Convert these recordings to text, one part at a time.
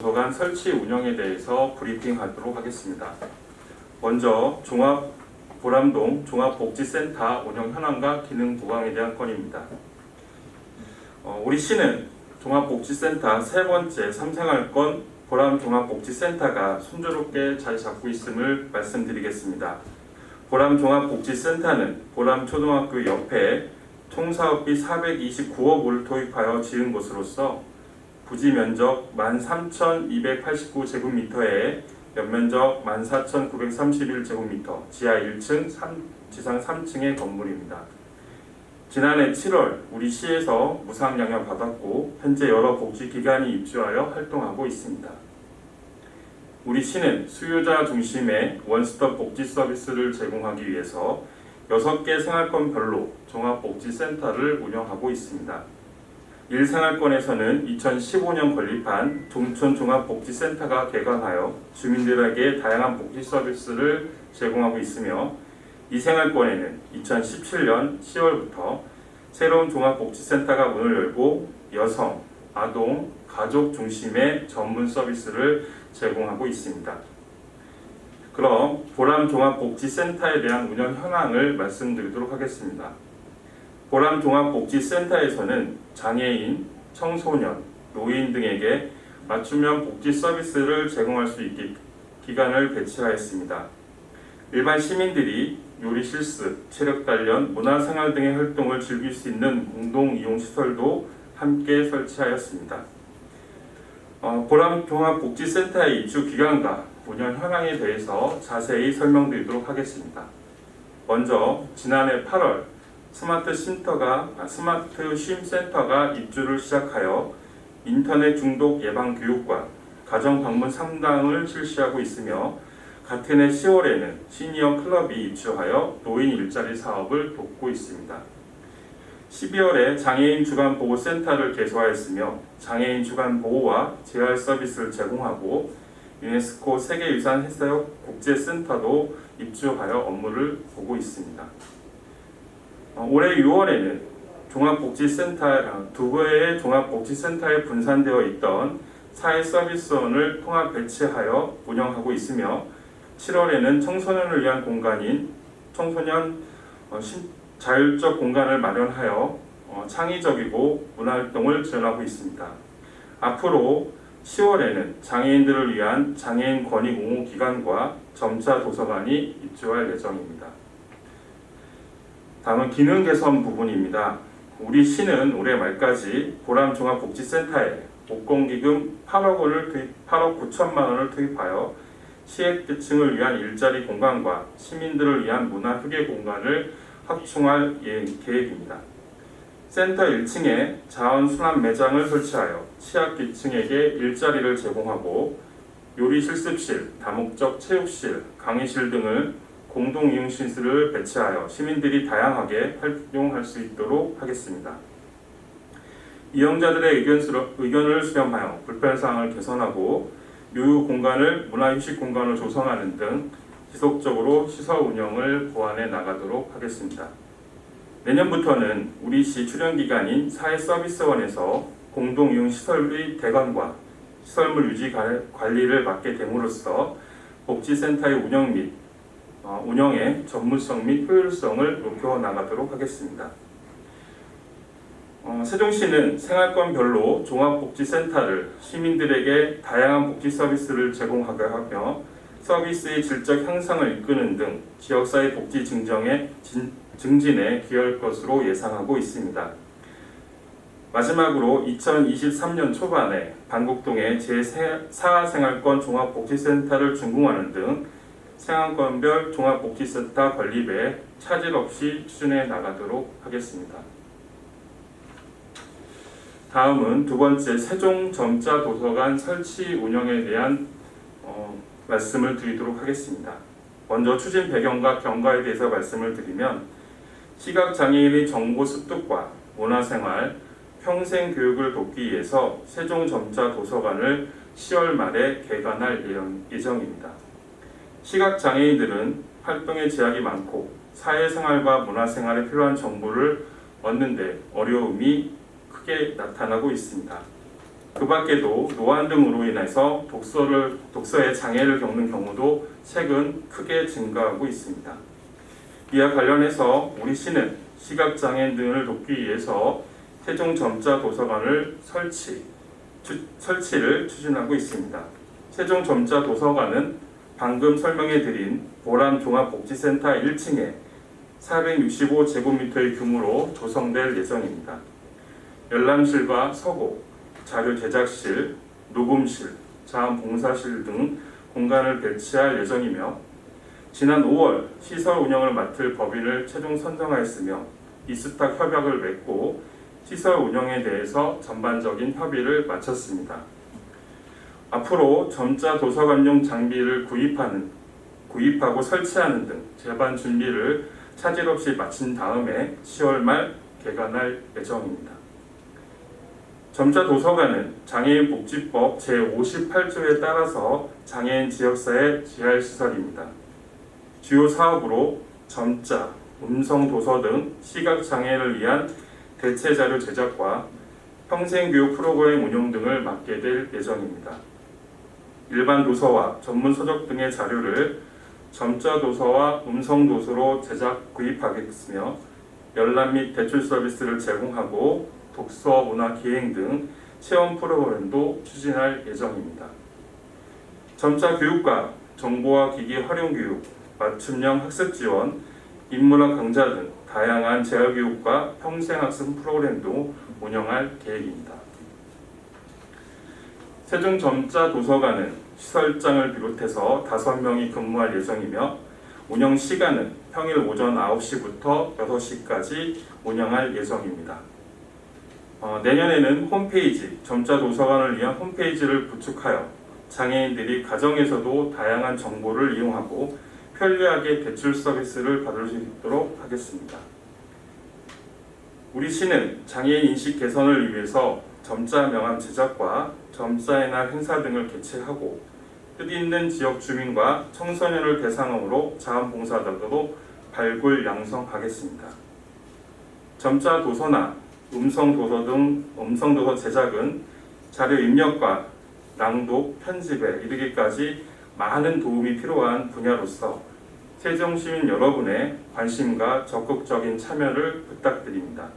도서관 설치 운영에 대해서 브리핑하도록 하겠습니다. 먼저 보람동 종합복지센터 운영 현황과 기능 보강에 대한 건입니다. 우리 시는 종합복지센터 세 번째 3생활권 보람 종합복지센터가 순조롭게 자리 잡고 있음을 말씀드리겠습니다. 보람 종합복지센터는 보람 초등학교 옆에 총 사업비 429억 원을 도입하여 지은 곳으로서 부지 면적 13,289제곱미터에 연면적 14,931제곱미터, 지하 1층, 지상 3층의 건물입니다. 지난해 7월 우리 시에서 무상양양 받았고 현재 여러 복지기관이 입주하여 활동하고 있습니다. 우리 시는 수요자 중심의 원스톱 복지 서비스를 제공하기 위해서 6개 생활권별로 종합복지센터를 운영하고 있습니다. 1생활권에서는 2015년 건립한 종촌종합복지센터가 개관하여 주민들에게 다양한 복지 서비스를 제공하고 있으며 2생활권에는 2017년 10월부터 새로운 종합복지센터가 문을 열고 여성, 아동, 가족 중심의 전문 서비스를 제공하고 있습니다. 그럼 보람 종합복지센터에 대한 운영 현황을 말씀드리도록 하겠습니다. 보람 종합복지센터에서는 장애인, 청소년, 노인 등에게 맞춤형 복지 서비스를 제공할 수 있게 기관을 배치하였습니다. 일반 시민들이 요리 실습, 체력 단련, 문화생활 등의 활동을 즐길 수 있는 공동 이용 시설도 함께 설치하였습니다. 보람 종합복지센터의 입주 기간과 운영 현황에 대해서 자세히 설명드리도록 하겠습니다. 먼저 지난해 8월 스마트 쉼센터가 입주를 시작하여 인터넷 중독 예방 교육과 가정 방문 상담을 실시하고 있으며 같은 해 10월에는 시니어 클럽이 입주하여 노인 일자리 사업을 돕고 있습니다. 12월에 장애인 주간 보호센터를 개소하였으며 장애인 주간 보호와 재활 서비스를 제공하고 유네스코 세계유산 해석 국제센터도 입주하여 업무를 보고 있습니다. 올해 6월에는 두 개의 종합복지센터에 분산되어 있던 사회서비스원을 통합 배치하여 운영하고 있으며 7월에는 청소년을 위한 공간인 청소년 자율적 공간을 마련하여 창의적이고 문화활동을 지원하고 있습니다. 앞으로 10월에는 장애인들을 위한 장애인 권익 옹호 기관과 점자 도서관이 입주할 예정입니다. 다음은 기능 개선 부분입니다. 우리 시는 올해 말까지 보람 종합복지센터에 복권기금 8억 9천만 원을 투입하여 시액계층을 위한 일자리 공간과 시민들을 위한 문화 휴게 공간을 확충할 계획입니다. 센터 1층에 자원순환 매장을 설치하여 취약계층에게 일자리를 제공하고 요리 실습실, 다목적 체육실, 강의실 등을 공동 이용 시설을 배치하여 시민들이 다양하게 활용할 수 있도록 하겠습니다. 이용자들의 의견을 수렴하여 불편사항을 개선하고 요유 공간을 문화휴식 공간으로 조성하는 등 지속적으로 시설 운영을 보완해 나가도록 하겠습니다. 내년부터는 우리 시 출연기관인 사회서비스원에서 공동 이용 시설의 대관과 시설물 유지 관리를 맡게 됨으로써 복지센터의 운영의 전문성 및 효율성을 높여 나가도록 하겠습니다. 세종시는 생활권별로 종합복지센터를 시민들에게 다양한 복지 서비스를 제공하게 하며 서비스의 질적 향상을 이끄는 등 지역사회 복지 증진에 기여할 것으로 예상하고 있습니다. 마지막으로 2023년 초반에 반곡동에 제4생활권 종합복지센터를 준공하는 등 생활권별 종합복지센터 건립에 차질 없이 추진해 나가도록 하겠습니다. 다음은 두 번째 세종 점자 도서관 설치 운영에 대한 말씀을 드리도록 하겠습니다. 먼저 추진 배경과 경과에 대해서 말씀을 드리면 시각장애인의 정보 습득과 문화생활, 평생교육을 돕기 위해서 세종 점자 도서관을 10월 말에 개관할 예정입니다. 시각장애인들은 활동에 제약이 많고 사회생활과 문화생활에 필요한 정보를 얻는 데 어려움이 크게 나타나고 있습니다. 그 밖에도 노안 등으로 인해서 독서에 장애를 겪는 경우도 최근 크게 증가하고 있습니다. 이와 관련해서 우리 시는 시각장애인 등을 돕기 위해서 세종 점자 도서관을 설치를 추진하고 있습니다. 세종 점자 도서관은 방금 설명해드린 보람 종합복지센터 1층에 465제곱미터의 규모로 조성될 예정입니다. 열람실과 서고, 자료 제작실, 녹음실, 자원봉사실 등 공간을 배치할 예정이며 지난 5월 시설 운영을 맡을 법인을 최종 선정하였으며 이스탁 협약을 맺고 시설 운영에 대해서 전반적인 협의를 마쳤습니다. 앞으로 점자 도서관용 장비를 구입하고 설치하는 등 제반 준비를 차질 없이 마친 다음에 10월 말 개관할 예정입니다. 점자 도서관은 장애인 복지법 제58조에 따라서 장애인 지역사회 지하시설입니다. 주요 사업으로 점자, 음성 도서 등 시각장애인을 위한 대체 자료 제작과 평생교육 프로그램 운영 등을 맡게 될 예정입니다. 일반 도서와 전문 서적 등의 자료를 점자 도서와 음성 도서로 제작 구입하겠으며 열람 및 대출 서비스를 제공하고 독서 문화 기행 등 체험 프로그램도 추진할 예정입니다. 점자 교육과 정보화 기기 활용 교육, 맞춤형 학습 지원, 인문학 강좌 등 다양한 재활교육과 평생학습 프로그램도 운영할 계획입니다. 세종 점자 도서관은 시설장을 비롯해서 5명이 근무할 예정이며 운영 시간은 평일 오전 9시부터 6시까지 운영할 예정입니다. 내년에는 홈페이지, 점자 도서관을 위한 홈페이지를 구축하여 장애인들이 가정에서도 다양한 정보를 이용하고 편리하게 대출 서비스를 받을 수 있도록 하겠습니다. 우리 시는 장애인 인식 개선을 위해서 점자 명함 제작과 점자의 날 행사 등을 개최하고 뜻있는 지역 주민과 청소년을 대상으로 자원봉사자도 발굴 양성하겠습니다. 점자 도서나 음성 도서 등 음성 도서 제작은 자료 입력과 낭독, 편집에 이르기까지 많은 도움이 필요한 분야로서 세종시민 여러분의 관심과 적극적인 참여를 부탁드립니다.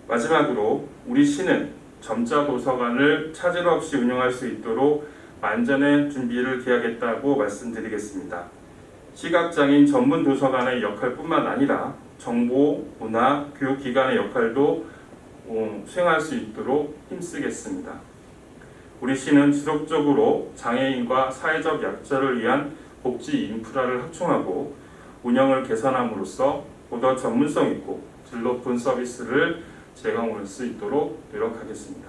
마지막으로 우리 시는 점자 도서관을 차질 없이 운영할 수 있도록 만전의 준비를 기하겠다고 말씀드리겠습니다. 시각장애인 전문 도서관의 역할뿐만 아니라 정보, 문화, 교육기관의 역할도 수행할 수 있도록 힘쓰겠습니다. 우리 시는 지속적으로 장애인과 사회적 약자를 위한 복지 인프라를 확충하고 운영을 개선함으로써 보다 전문성 있고 질 높은 서비스를 제공할 수 있도록 노력하겠습니다.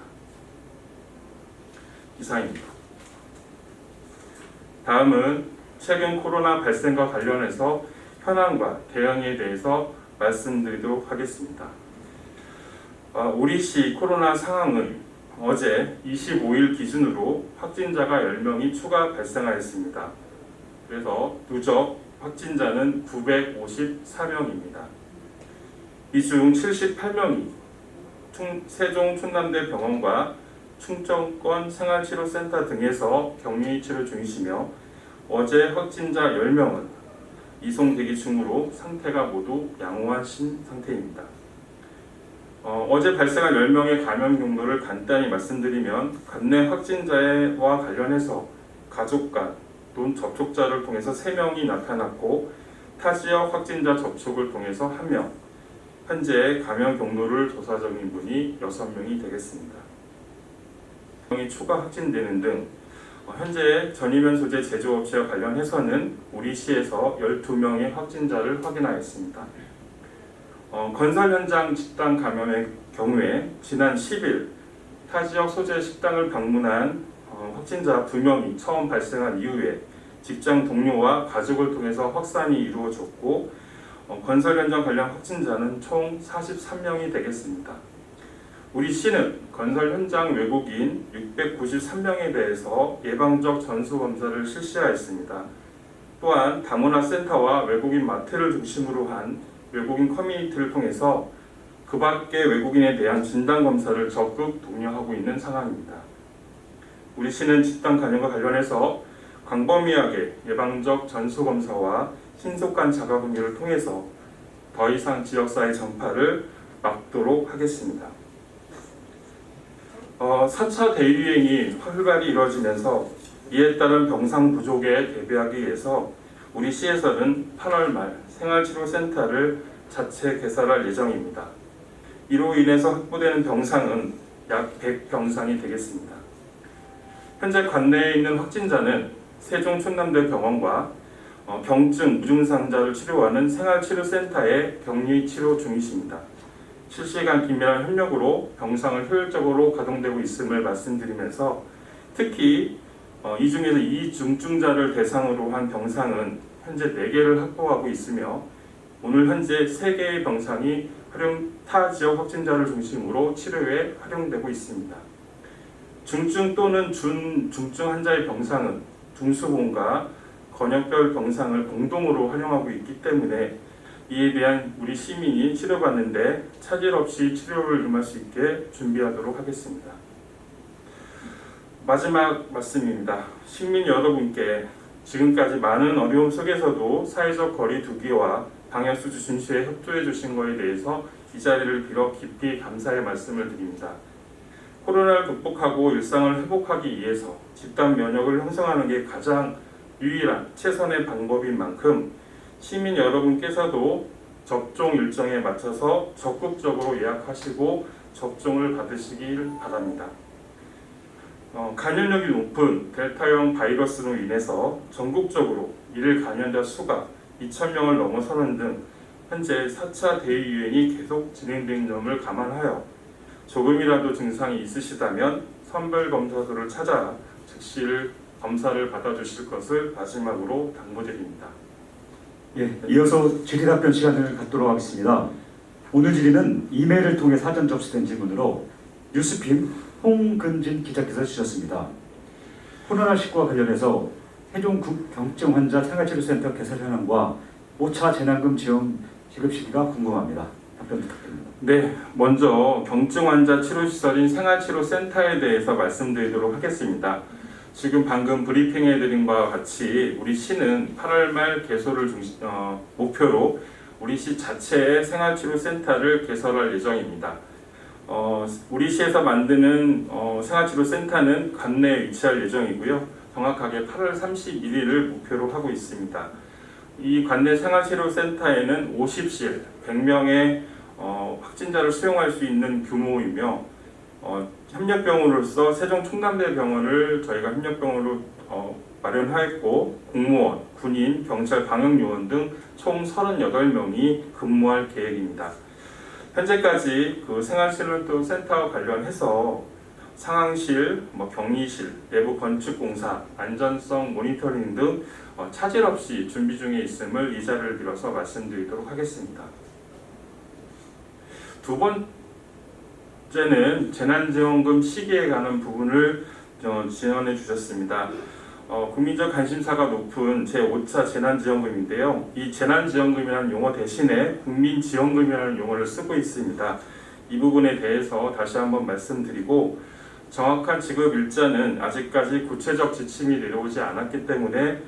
이상입니다. 다음은 최근 코로나 발생과 관련해서 현황과 대응에 대해서 말씀드리도록 하겠습니다. 우리 시 코로나 상황은 어제 25일 기준으로 확진자가 10명이 추가 발생하였습니다. 그래서 누적 확진자는 954명입니다. 이 중 78명이 세종 충남대병원과 충청권 생활치료센터 등에서 격리 치료 중이시며 어제 확진자 10명은 이송 대기 중으로 상태가 모두 양호하신 상태입니다. 어제 발생한 10명의 감염 경로를 간단히 말씀드리면 관내 확진자와 관련해서 가족 간 또는 접촉자를 통해서 3명이 나타났고 타 지역 확진자 접촉을 통해서 1명, 현재 감염 경로를 조사 중인 분이 6명이 되겠습니다. 명이 추가 확진되는 등 현재 전이면 소재 제조업체와 관련해서는 우리 시에서 12명의 확진자를 확인하였습니다. 건설 현장 식당 감염의 경우에 지난 10일 타 지역 소재 식당을 방문한 확진자 2명이 처음 발생한 이후에 직장 동료와 가족을 통해서 확산이 이루어졌고 건설 현장 관련 확진자는 총 43명이 되겠습니다. 우리 시는 건설 현장 외국인 693명에 대해서 예방적 전수검사를 실시하였습니다. 또한 다문화 센터와 외국인 마트를 중심으로 한 외국인 커뮤니티를 통해서 그 밖의 외국인에 대한 진단검사를 적극 독려하고 있는 상황입니다. 우리 시는 집단 감염과 관련해서 광범위하게 예방적 전수검사와 신속한 자가격리를 통해서 더 이상 지역사회 전파를 막도록 하겠습니다. 4차 대유행이 활발히 이루어지면서 이에 따른 병상 부족에 대비하기 위해서 우리 시에서는 8월 말 생활치료센터를 자체 개설할 예정입니다. 이로 인해서 확보되는 병상은 약 100병상이 되겠습니다. 현재 관내에 있는 확진자는 세종 충남대병원과 경증, 무증상자를 치료하는 생활치료센터에 격리 치료 중이십니다. 실시간 긴밀한 협력으로 병상을 효율적으로 가동되고 있음을 말씀드리면서 특히 이 중에서 이중증자를 대상으로 한 병상은 현재 4개를 확보하고 있으며 오늘 현재 3개의 병상이 타 지역 확진자를 중심으로 치료에 활용되고 있습니다. 중증 또는 준중증 환자의 병상은 중수본과 권역별 병상을 공동으로 활용하고 있기 때문에 이에 대한 우리 시민이 치료받는데 차질 없이 치료를 임할 수 있게 준비하도록 하겠습니다. 마지막 말씀입니다. 시민 여러분께 지금까지 많은 어려움 속에서도 사회적 거리 두기와 방역수칙 준수에 협조해 주신 것에 대해서 이 자리를 빌어 깊이 감사의 말씀을 드립니다. 코로나를 극복하고 일상을 회복하기 위해서 집단 면역을 형성하는 게 가장 유일한 최선의 방법인 만큼 시민 여러분께서도 접종 일정에 맞춰서 적극적으로 예약하시고 접종을 받으시길 바랍니다. 감염력이 높은 델타형 바이러스로 인해서 전국적으로 일일 감염자 수가 2,000명을 넘어서는 등 현재 4차 대유행이 계속 진행된 점을 감안하여 조금이라도 증상이 있으시다면 선별검사소를 찾아 즉시 검사를 받아주실 것을 마지막으로 당부드립니다. 예, 이어서 질의답변 시간을 갖도록 하겠습니다. 오늘 질의는 이메일을 통해 사전 접수된 질문으로 뉴스핌 홍근진 기자께서 주셨습니다. 코로나19와 관련해서 세종 경증 환자 생활치료센터 개설 현황과 5차 재난금 지원 지급 시기가 궁금합니다. 답변 부탁드립니다. 네, 먼저 경증 환자 치료시설인 생활치료센터에 대해서 말씀드리도록 하겠습니다. 지금 방금 브리핑해드린 바와 같이 우리 시는 8월 말 개소를 목표로 우리 시 자체의 생활치료센터를 개설할 예정입니다. 우리 시에서 만드는 생활치료센터는 관내에 위치할 예정이고요. 정확하게 8월 31일을 목표로 하고 있습니다. 이 관내 생활치료센터에는 50실, 100명의 확진자를 수용할 수 있는 규모이며 협력병원으로서 세종 충남대병원을 저희가 협력병원으로 마련하였고 공무원, 군인, 경찰, 방역요원 등 총 38명이 근무할 계획입니다. 현재까지 그 생활치료센터와 관련해서 상황실, 격리실, 내부 건축공사, 안전성 모니터링 등 차질 없이 준비 중에 있음을 이 자리를 빌어서 말씀드리도록 하겠습니다. 두 번째는 재난지원금 시기에 관한 부분을 지원해 주셨습니다. 국민적 관심사가 높은 제5차 재난지원금인데요. 이 재난지원금이라는 용어 대신에 국민지원금이라는 용어를 쓰고 있습니다. 이 부분에 대해서 다시 한번 말씀드리고 정확한 지급 일자는 아직까지 구체적 지침이 내려오지 않았기 때문에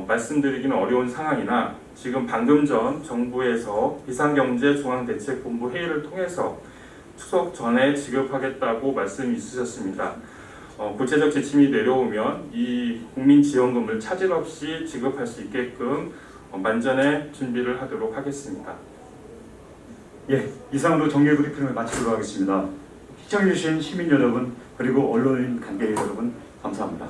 말씀드리기는 어려운 상황이나 지금 방금 전 정부에서 비상경제중앙대책본부 회의를 통해서 추석 전에 지급하겠다고 말씀이 있으셨습니다. 구체적 지침이 내려오면 이 국민지원금을 차질 없이 지급할 수 있게끔 만전의 준비를 하도록 하겠습니다. 예, 이상으로 정례 브리핑을 마치도록 하겠습니다. 시청해주신 시민 여러분 그리고 언론인 관계 여러분 감사합니다.